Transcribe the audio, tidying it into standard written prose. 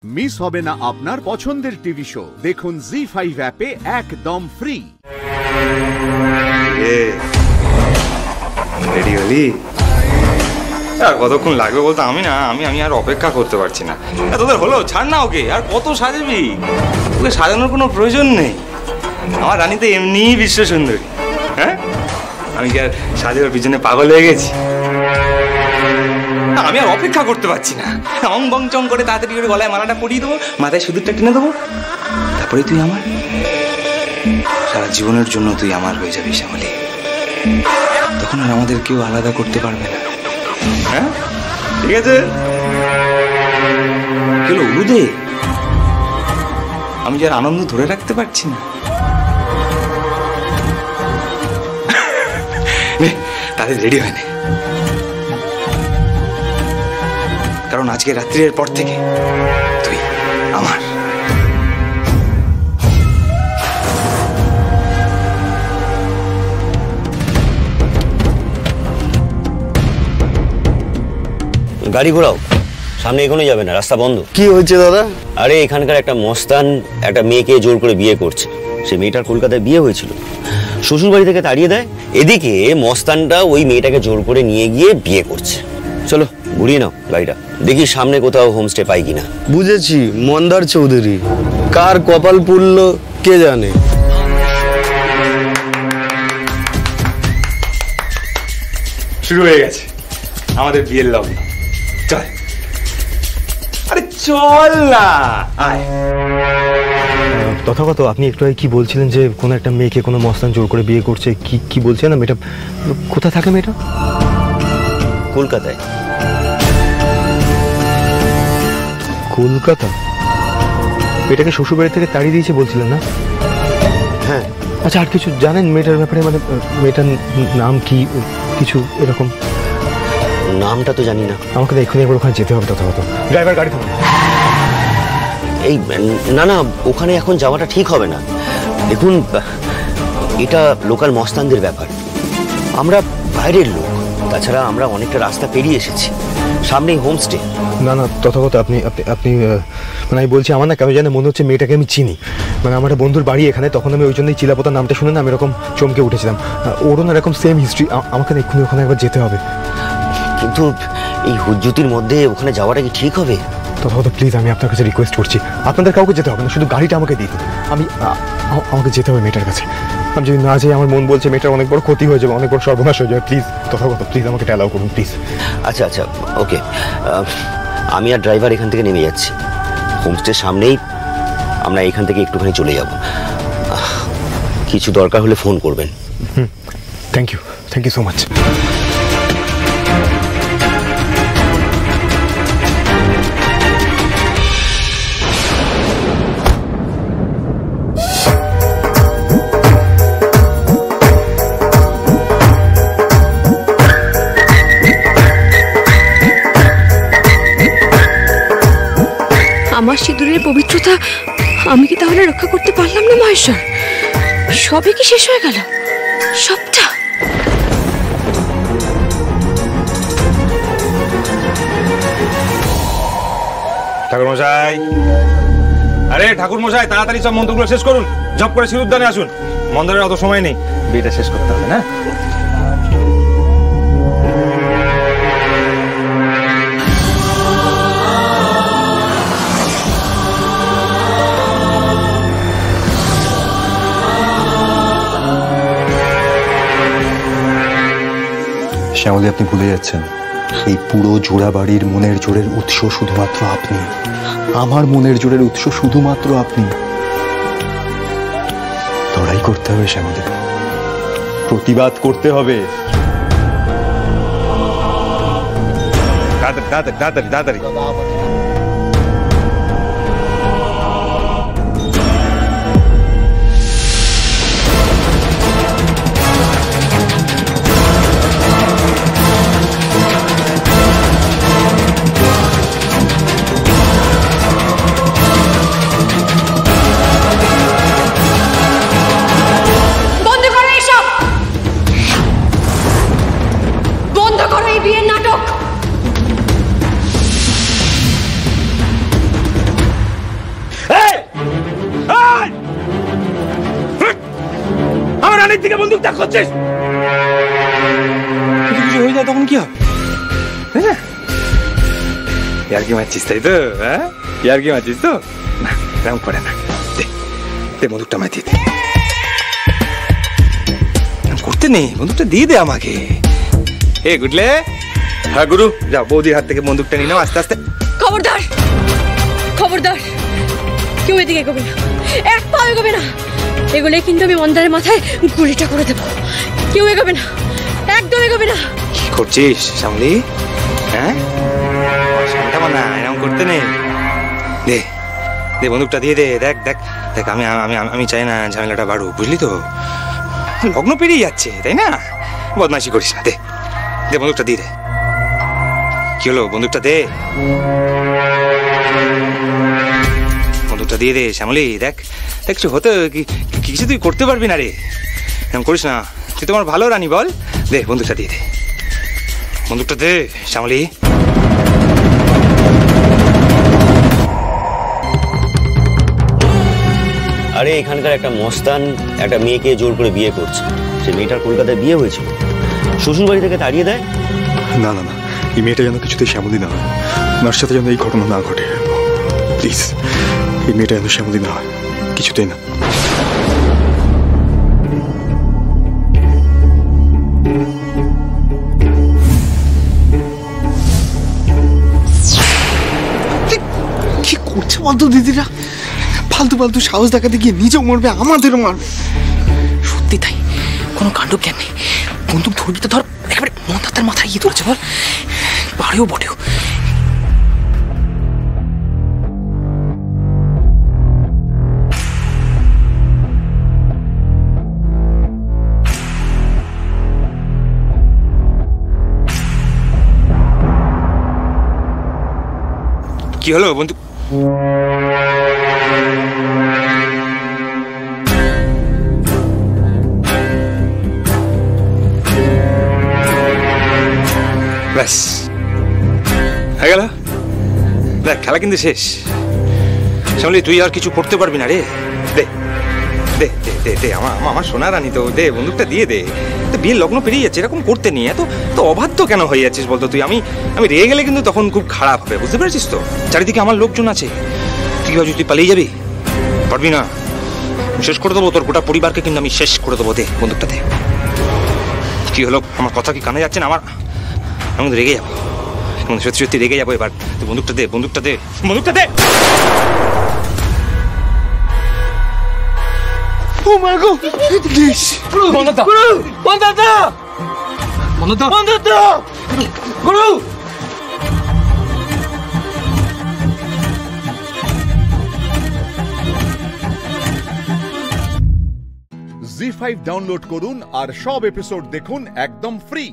Miss হবে না আপনার পছন্দের টিভি শো। দেখুন জি5 অ্যাপে একদম ফ্রি। রেডি হলি? আর কতক্ষণ লাগবে বলতো? আমি আর অপেক্ষা করতে পারছি না। তোদের হলো, ছাড় না ওকে, আর কত সাজাবি? ওকে সাজানোর কোনো প্রয়োজন নেই। আমার রানী তো এমনিই বিশ্ব সুন্দরী। হ্যাঁ, আমি কি আর সাজানোর পিছনে পাগল হয়ে গেছি? আমি আর অপেক্ষা করতে পারছি না। অং বং চং করে তাড়াতাড়ি করে গলায় মালাটা পরিয়ে দেবো, মাথায় সিঁদুরটা টেনে দেবো, তারপরে তুই আমার, সারা জীবনের জন্য তুই আমার হয়ে যাবি শ্যামলী। তখন আর আমাদের কেউ আলাদা করতে পারবে না। হ্যাঁ, ঠিক আছে? চলো উদে, আমি যার আনন্দ ধরে রাখতে পারছি না। তাদের রেডি হয় না, কারণ আজকে রাত্রির পর থেকে তুই আমার। গাড়ি ঘোরাও, সামনে এখনো যাবে না, রাস্তা বন্ধ। কি হয়েছে দাদা? আরে এখানকার একটা মস্তান একটা মেয়েকে জোর করে বিয়ে করছে। সে মেয়েটার কলকাতায় বিয়ে হয়েছিল, শ্বশুর বাড়ি থেকে তাড়িয়ে দেয়। এদিকে মস্তানটা ওই মেয়েটাকে জোর করে নিয়ে গিয়ে বিয়ে করছে। চলো ঘুরিয়ে নাও গাড়িটা, দেখি সামনে কোথাও হোমস্টে পাই কিনা। বুঝেছি, মন্দার চৌধুরী। কার কপাল পুড়লো কে জানে। শুরু হয়ে গেছে আমাদের বিয়ের লগ্ন। চল, আরে চল না, আয়। তথাগত, আপনি একটু আগে কি বলছিলেন যে কোনো একটা মেয়েকে কোনো মস্তান জোর করে বিয়ে করছে? কি বলছেন? মেয়েটা কোথায় থাকে? মেয়েটা কলকাতায়। কলকাতা? মেয়েটাকে শ্বশুরবাড়ি থেকে তাড়িয়ে দিয়েছে বলছিলেন না? হ্যাঁ। আচ্ছা, আর কিছু জানেন মেয়েটার ব্যাপারে? মানে মেয়েটার নাম কি, কিছু এরকম? নামটা তো জানি না। আমাকে তো এক্ষুনি একবার ওখানে যেতে হবে। তথাগত, ড্রাইভার গাড়ি থামান। এই না, ওখানে এখন যাওয়াটা ঠিক হবে না। দেখুন, এটা লোকাল মস্তানদের ব্যাপার, আমরা বাইরের লোক। তাছাড়া আমরা অনেকটা রাস্তা পেরিয়ে এসেছি, সামনেই হোমস্টে। না তথাগত, আপনি মানে আমি বলছি, আমার না কেন জানে মনে হচ্ছে মেয়েটাকে আমি চিনি। মানে আমার একটা বন্ধুর বাড়ি এখানে, তখন আমি ওই জন্যই চিলাপোতার নামটা শুনে না আমি এরকম চমকে উঠেছিলাম। ওরও না এরকম সেম হিস্ট্রি। আমাকে না এক্ষুনি ওখানে একবার যেতে হবে। কিন্তু এই হুজ্জুতির মধ্যে ওখানে যাওয়াটা কি ঠিক হবে? তথাগত প্লিজ, আমি আপনার কাছে রিকোয়েস্ট করছি, আপনাদের কাউকে যেতে হবে না, শুধু গাড়িটা আমাকে দিয়ে দিন। আমাকে যেতে হবে মেয়েটার কাছে। আমি যদি না যাই, আমার মন বলছে মেয়েটার অনেক বড় ক্ষতি হয়ে যাবে, অনেক বড় সর্বনাশ হয়ে যাবে। প্লিজ তথাগত, প্লিজ আমাকে অ্যালাউ করুন প্লিজ। আচ্ছা ওকে, আমি আর ড্রাইভার এখান থেকে নেমে যাচ্ছি। হোমস্টের সামনেই, আমরা এখান থেকে একটুখানি চলে যাব। কিছু দরকার হলে ফোন করবেন। Thank you so much. আমার সিঁদুরের পবিত্রতা আমি কি তাহলে রক্ষা করতে পারলাম না মহেশ্বর? সবই কি শেষ হয়ে গেল? সবটা? ঠাকুর মশাই, আরে ঠাকুর মশাই, তাড়াতাড়ি সব মন্ত্রগুলো শেষ করুন, জপ করে সিঁদুরদানে আসুন। মন্দিরের অত সময় নেই, বিয়েটা শেষ করতে হবে না? শ্যামলী, আপনি ভুলে যাচ্ছেন, এই পুরো জোড়া বাড়ির মনের জোরের উৎস শুধুমাত্র আপনি। আমার মনের জোরের উৎস শুধুমাত্র আপনি। লড়াই করতে হবে শ্যামলী, প্রতিবাদ করতে হবে। তাড়াতাড়ি। দিকে বন্দুক তাক করছিস? কিছু হয়ে যায় তখন কি হবে? ইয়ার কি মারছিস তাই তো? হ্যাঁ, ইয়ার কি মারছিস তো? না, এরকম করে না। দে বন্দুকটা আমায় দিয়ে দে। করতে নেই, বন্দুকটা দিয়ে দে আমাকে। এ গুডলে, হ্যাঁ গুরু, যাও বৌদির হাত থেকে বন্দুকটা নিয়ে নাও আস্তে আস্তে। খবরদার, খবরদার, কেউ এদিকে এগোবে না, এক পা এগোবে না। এগুলোই কিন্তু আমি মন্দারের মাথায় গুলিটা করে দেবো। কেউ এগোবে না, একদম এগোবে না। কি করছিস শ্যামলি? হ্যাঁ, না এরকম করতে নেই। দে দে বন্দুকটা দিয়ে দে। দেখ দেখ দেখ, আমি আমি আমি চাই না ঝামেলাটা বাড়ুক, বুঝলি তো? লগ্ন পেরিয়ে যাচ্ছে, তাই না? বদমাইশি করিস না। দে দে বন্দুকটা দিয়ে দে। কি হলো, বন্দুকটা দে, বন্দুকটা দিয়ে দে শ্যামলি। দেখ দেখ, কিছু হতে কিছু তুই করতে পারবি না রে, এরকম করিস না। তুই তোমার ভালো রানী, বল। দে বন্দুকটা দিয়ে দে, বন্দুকটা দে শ্যামলি। আরে এখানকার একটা মস্তান একটা মেয়েকে জোর করে বিয়ে করছে। সে মেয়েটার কলকাতায় বিয়ে হয়েছিল, শ্বশুর বাড়ি থেকে তাড়িয়ে দেয়। না না না, এই মেয়েটা যেন কিছুতেই শ্যামলী না হয়, ওনার সাথে যেন এই ঘটনা না ঘটে। প্লিজ, এই মেয়েটা যেন শ্যামলী না হয়, কিছুতেই না। কি করছে বলতো দিদিরা? ফালতু ফালতু সাহস দেখাতে গিয়ে নিজেও মরবে, আমাদেরও মারবে। সত্যি তাই, কোনো কাণ্ড জ্ঞান নেই। বন্দুক ধরবি তো ধর, একেবারে মন্দারটার মাথায় গিয়ে ধরছে বল। পারেও বটেও। কি হলো বন্দুক? ব্যাস হয়ে গেল। দেখ, খেলা কিন্তু শেষ। শ্যামলি, তুই আর কিছু করতে পারবি না রে। দে দে দে দে দে, আমার সোনা রানী তো, দে বন্দুকটা দিয়ে দে। বিয়ের লগ্ন পেরিয়ে যাচ্ছে, এরকম করতে নিয়ে এত তো অবাধ্য কেন হয়ে যাচ্ছিস বলতো তুই? আমি রেগে গেলে কিন্তু তখন খুব খারাপ হবে, বুঝতে পেরেছিস তো? চারিদিকে আমার লোকজন আছে। তুই কি ভাবছিস তুই পালিয়ে যাবি? পারবি না, শেষ করে দেবো তোর গোটা পরিবারকে, কিন্তু আমি শেষ করে দেবো। দে বন্দুকটা দে। কি হলো, আমার কথা কি কানে যাচ্ছে না? আমি রেগে যাবো, সত্যি সত্যি রেগে যাবো এবার। তুই বন্দুকটা দে, বন্দুকটা দে, বন্দুকটা দে। ও মা গো, প্লিজ বন্ধুটা বন্ধুটা বন্ধুটা বন্ধুটা গুরু। জি5 ডাউনলোড করুন আর সব এপিসোড দেখুন একদম ফ্রি।